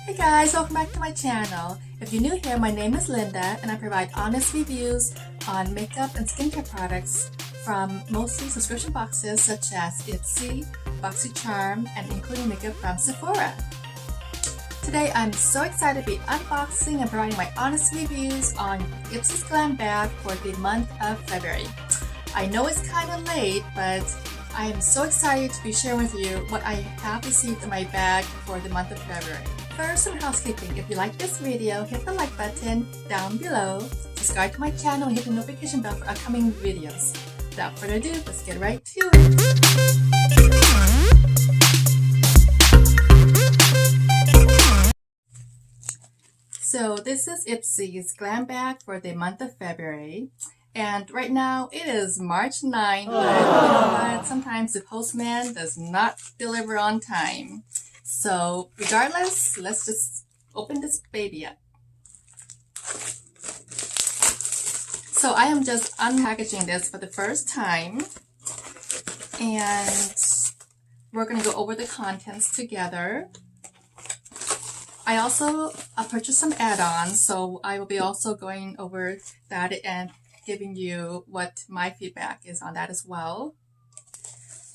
Hey guys, welcome back to my channel. If you're new here, my name is Linda and I provide honest reviews on makeup and skincare products from mostly subscription boxes such as Ipsy, BoxyCharm, and including makeup from Sephora. Today I'm so excited to be unboxing and providing my honest reviews on Ipsy Glam Bag for the month of February. I know it's kind of late, but I am so excited to be sharing with you what I have received in my bag for the month of February. First, some housekeeping. If you like this video, hit the like button down below, subscribe to my channel, and hit the notification bell for upcoming videos. Without further ado, let's get right to it. So this is Ipsy's Glam Bag for the month of February. And right now, it is March 9th, but you know what? Sometimes the postman does not deliver on time. So regardless, let's just open this baby up. So I am just unpackaging this for the first time. And we're going to go over the contents together. I also purchased some add-ons, so I will be also going over that and giving you what my feedback is on that as well.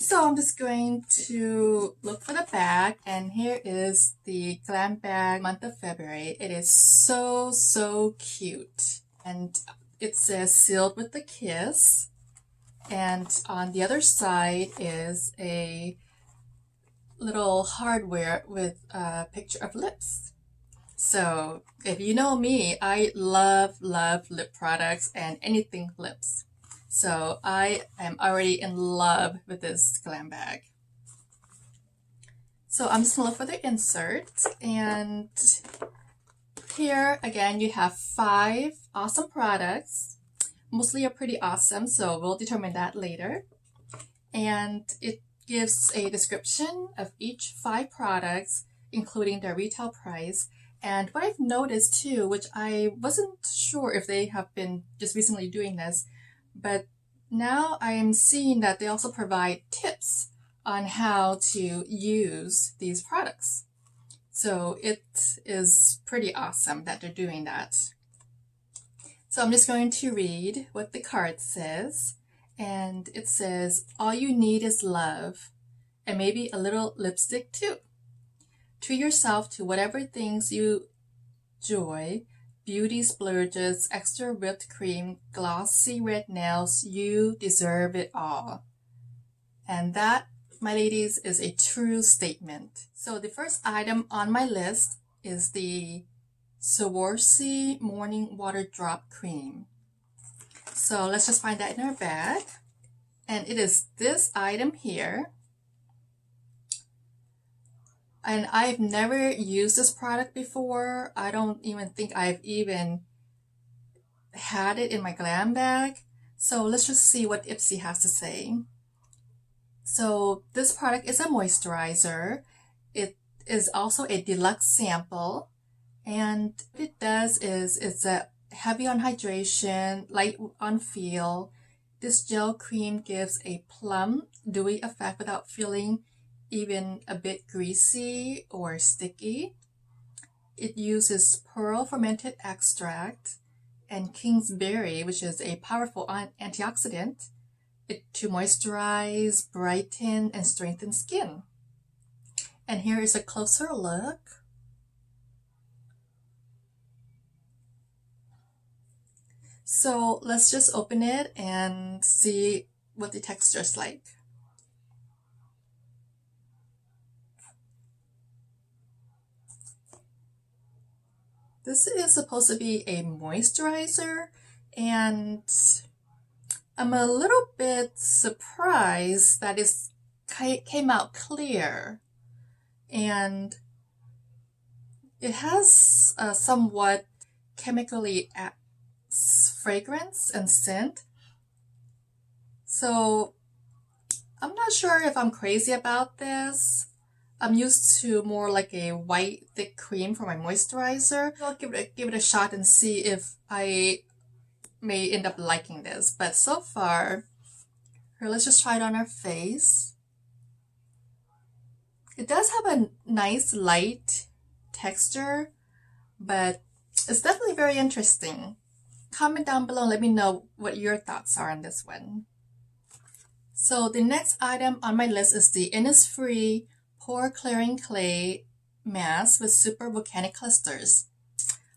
So I'm just going to look for the bag, and here is the Glam Bag month of February. It is so cute, and it says sealed with a kiss, and on the other side is a little hardware with a picture of lips. So if you know me, I love lip products and anything lips. So I am already in love with this glam bag. So I'm just gonna look for the insert, and here again you have 5 awesome products. Mostly are pretty awesome, so we'll determine that later. And it gives a description of each 5 products, including their retail price. And what I've noticed too, which I wasn't sure if they have been just recently doing this, but now I am seeing that they also provide tips on how to use these products. So it is pretty awesome that they're doing that. So I'm just going to read what the card says. And it says, all you need is love, and maybe a little lipstick too. Treat yourself to whatever things you enjoy. Beauty splurges, extra whipped cream, glossy red nails, you deserve it all. And that, my ladies, is a true statement. So the first item on my list is the Soroci Morning Waterdrop Cream. So let's just find that in our bag. And it is this item here. And I've never used this product before. I don't even think I've even had it in my glam bag. So let's just see what Ipsy has to say. So this product is a moisturizer. It is also a deluxe sample. And what it does is it's a heavy on hydration, light on feel. This gel cream gives a plump, dewy effect without feeling even a bit greasy or sticky. It uses pearl fermented extract and kingsberry, which is a powerful antioxidant, to moisturize, brighten, and strengthen skin. And here is a closer look. So let's just open it and see what the texture is like. This is supposed to be a moisturizer, and I'm a little bit surprised that it came out clear. And it has a somewhat chemically fragrance and scent. So I'm not sure if I'm crazy about this. I'm used to more like a white thick cream for my moisturizer. I'll give it a shot and see if I may end up liking this. But so far, here, let's just try it on our face. It does have a nice light texture, but it's definitely very interesting. Comment down below and let me know what your thoughts are on this one. So the next item on my list is the Innisfree Pore Clearing Clay Mask with Super Volcanic Clusters.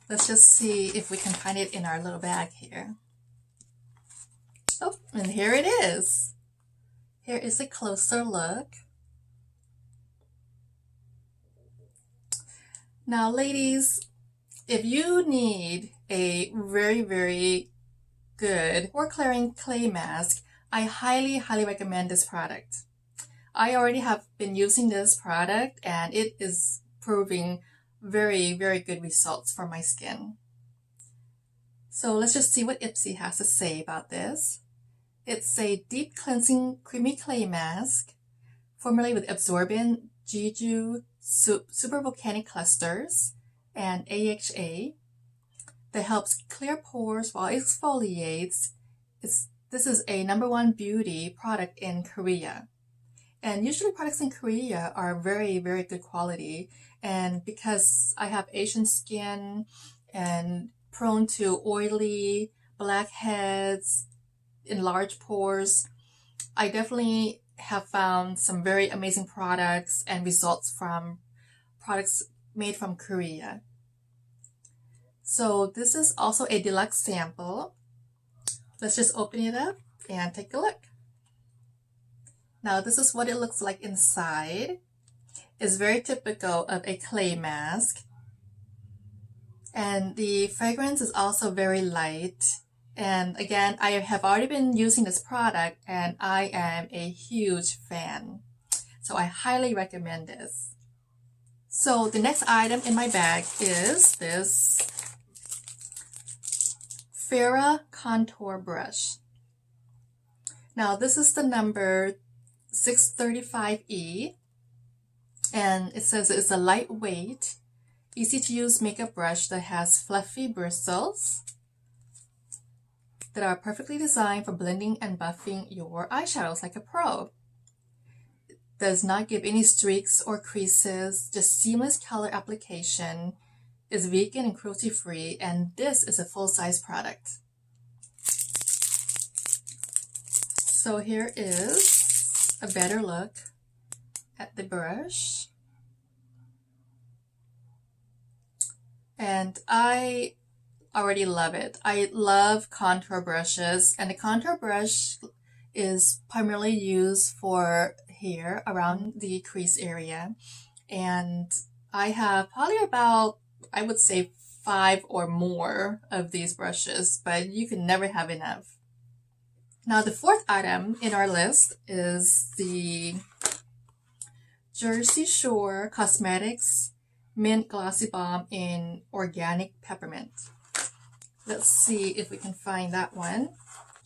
Let's just see if we can find it in our little bag here. Oh, and here it is. Here is a closer look. Now, ladies, if you need a very good pore clearing clay mask, I highly recommend this product. I already have been using this product and it is proving very good results for my skin. So let's just see what Ipsy has to say about this. It's a deep cleansing creamy clay mask formulated with absorbent Jeju super volcanic clusters and AHA that helps clear pores while it exfoliates. This is a #1 beauty product in Korea. And usually products in Korea are very good quality. And because I have Asian skin and prone to oily blackheads, enlarged pores, I definitely have found some very amazing products and results from products made from Korea. So this is also a deluxe sample. Let's just open it up and take a look. Now this is what it looks like inside. It's very typical of a clay mask. And the fragrance is also very light. And again, I have already been using this product and I am a huge fan. So I highly recommend this. So the next item in my bag is this F.A.R.A.H contour brush. Now this is the number 635E and it says it's a lightweight, easy to use makeup brush that has fluffy bristles that are perfectly designed for blending and buffing your eyeshadows like a pro. It does not give any streaks or creases, just seamless color application, is vegan and cruelty free, and this is a full-size product. So here is a better look at the brush. And I already love it. I love contour brushes, and the contour brush is primarily used for here around the crease area. And I have probably about, I would say, 5 or more of these brushes, but you can never have enough. Now the fourth item in our list is the Jersey Shore Cosmetics Mint Glossy Balm in Organic Peppermint. Let's see if we can find that one.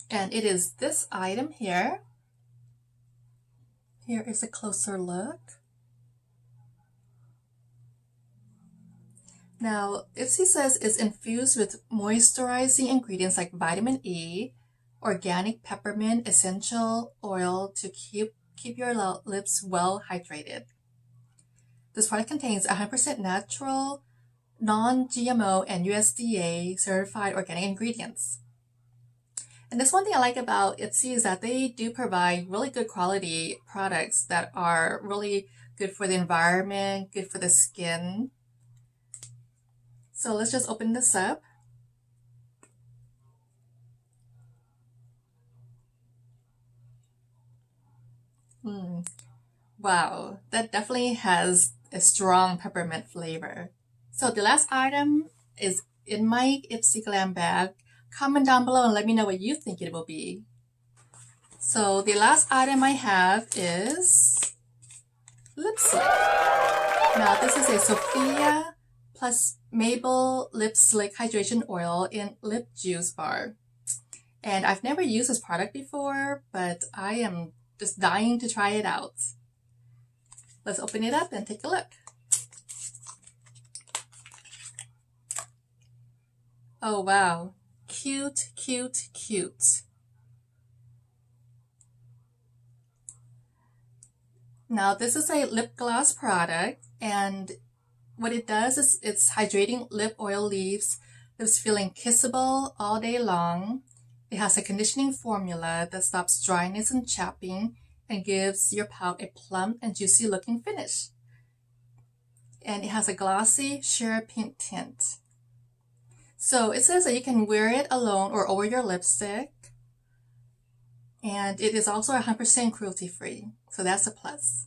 And it is this item here. Here is a closer look. Now, Ipsy says it's infused with moisturizing ingredients like vitamin E, organic peppermint essential oil to keep your lips well hydrated. This product contains 100% natural, non-GMO, and USDA certified organic ingredients. And this one thing I like about Ipsy is that they do provide really good quality products that are really good for the environment, good for the skin. So let's just open this up. Wow, that definitely has a strong peppermint flavor. So the last item is in my Ipsy Glam Bag. Comment down below and let me know what you think it will be. So the last item I have is lipstick. Now this is a Sophia plus Mabelle Lip Slick Hydration Oil in Lip Juice Bar. And I've never used this product before, but I am just dying to try it out. Let's open it up and take a look. Oh wow, cute, cute, cute. Now this is a lip gloss product and what it does is it's hydrating lip oil leaves lips feeling kissable all day long. It has a conditioning formula that stops dryness and chapping and gives your pout a plump and juicy looking finish. And it has a glossy sheer pink tint. So it says that you can wear it alone or over your lipstick. And it is also 100% cruelty free. So that's a plus.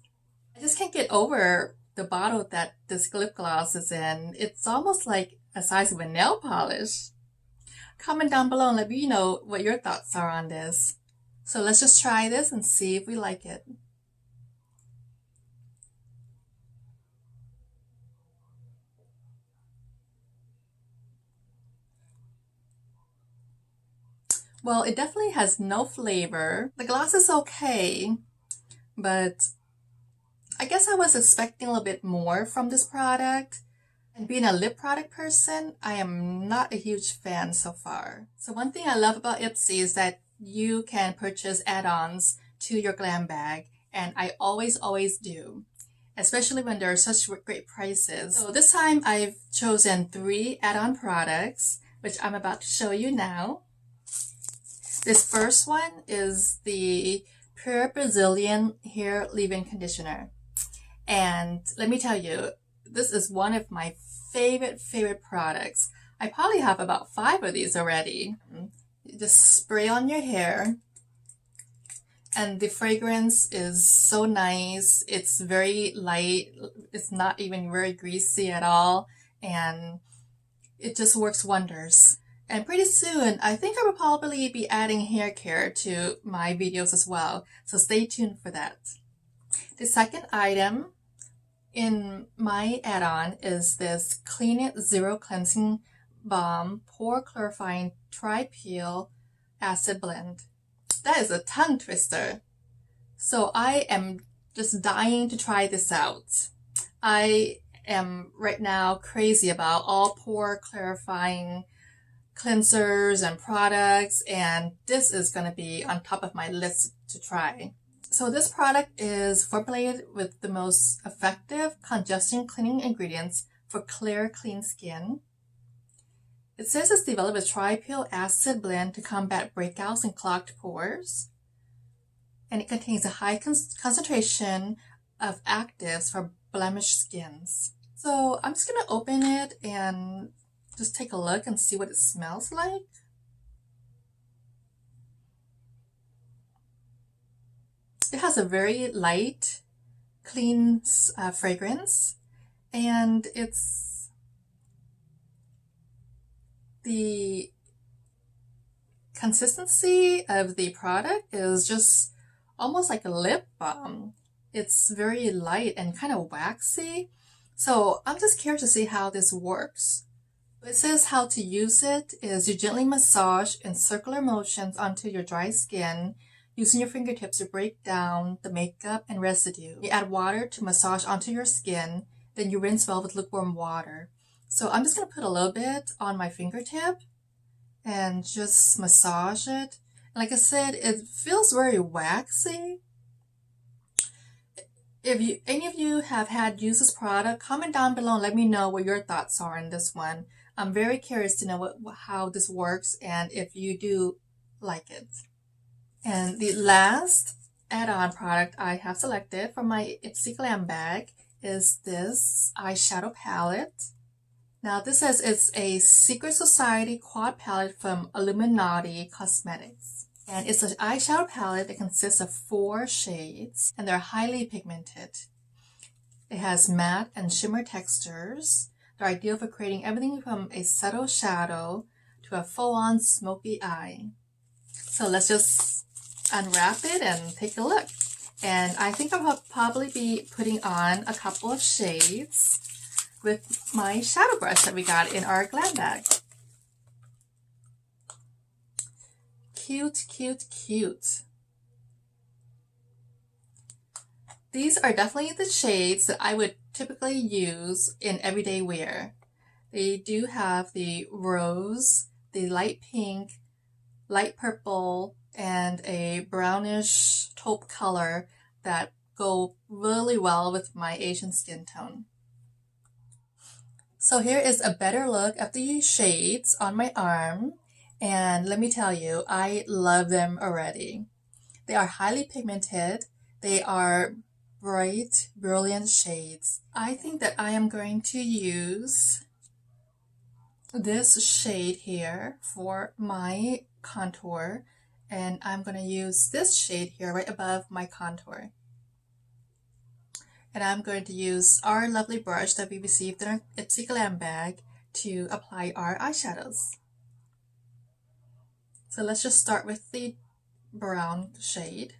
I just can't get over the bottle that this lip gloss is in. It's almost like the size of a nail polish. Comment down below and let me know what your thoughts are on this. So let's just try this and see if we like it. Well, it definitely has no flavor. The gloss is okay, but I guess I was expecting a little bit more from this product. And being a lip product person, I am not a huge fan so far. So one thing I love about Ipsy is that you can purchase add-ons to your glam bag, and I always do, especially when there are such great prices. So this time I've chosen 3 add-on products, which I'm about to show you now. This first one is the Pure Brazilian Hair Leave-In Conditioner. And let me tell you, this is one of my favorite products. I probably have about 5 of these already. You just spray on your hair. And the fragrance is so nice. It's very light. It's not even very greasy at all. And it just works wonders. And pretty soon, I think I will probably be adding hair care to my videos as well. So stay tuned for that. The second item in my add-on is this Clean It Zero Cleansing Balm Pore Clarifying Tri-Peel Acid Blend. That is a tongue twister. So I am just dying to try this out. I am right now crazy about all pore clarifying cleansers and products, and this is going to be on top of my list to try. So this product is formulated with the most effective congestion cleaning ingredients for clear, clean skin. It says it's developed a tri-peel acid blend to combat breakouts and clogged pores. And it contains a high concentration of actives for blemished skins. So I'm just going to open it and just take a look and see what it smells like. It has a very light, clean fragrance, and the consistency of the product is just almost like a lip balm. It's very light and kind of waxy. So I'm just curious to see how this works. It says how to use it is you gently massage in circular motions onto your dry skin, using your fingertips to break down the makeup and residue. You add water to massage onto your skin, then you rinse well with lukewarm water. So I'm just going to put a little bit on my fingertip and just massage it. Like I said, it feels very waxy. If any of you have had used this product, comment down below and let me know what your thoughts are on this one. I'm very curious to know how this works and if you do like it. And the last add-on product I have selected for my Ipsy Glam Bag is this eyeshadow palette. Now this says it's a Secret Society quad palette from Illuminati Cosmetics. And it's an eyeshadow palette that consists of 4 shades, and they're highly pigmented. It has matte and shimmer textures. They're ideal for creating everything from a subtle shadow to a full-on smoky eye. So let's just unwrap it and take a look. And I think I'll probably be putting on a couple of shades with my shadow brush that we got in our glam bag. Cute, cute, cute. These are definitely the shades that I would typically use in everyday wear. They do have the rose, the light pink, light purple, and a brownish taupe color that go really well with my Asian skin tone. So here is a better look of the shades on my arm, and let me tell you, I love them already. They are highly pigmented. They are bright, brilliant shades. I think that I am going to use this shade here for my contour, and I'm going to use this shade here right above my contour. And I'm going to use our lovely brush that we received in our Ipsy Glam Bag to apply our eyeshadows. So let's just start with the brown shade.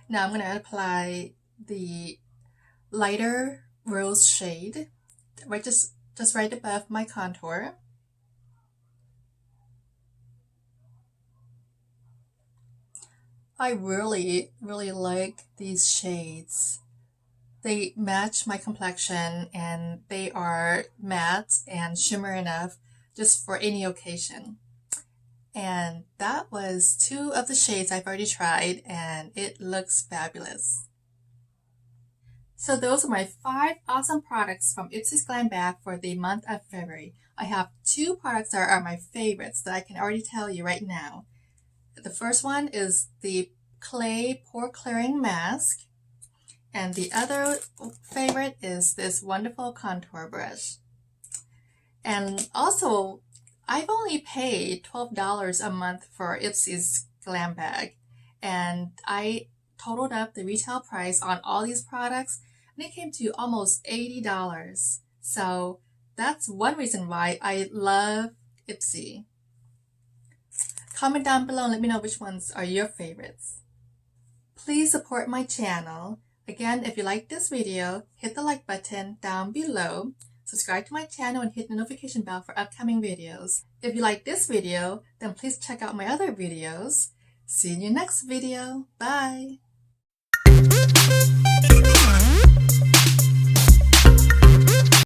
Now I'm going to apply the lighter rose shade right just right above my contour. I really like these shades. They match my complexion and they are matte and shimmer enough just for any occasion. And that was 2 of the shades I've already tried, and it looks fabulous. So those are my 5 awesome products from Ipsy Glam Bag for the month of February. I have 2 products that are my favorites that I can already tell you right now. The first one is the Clay Pore Clearing Mask, and the other favorite is this wonderful contour brush. And also, I've only paid $12 a month for Ipsy's Glam Bag, and I totaled up the retail price on all these products, and it came to almost $80. So that's one reason why I love Ipsy. Comment down below and let me know which ones are your favorites. Please support my channel. Again, if you like this video, hit the like button down below. Subscribe to my channel and hit the notification bell for upcoming videos. If you like this video, then please check out my other videos. See you in your next video. Bye!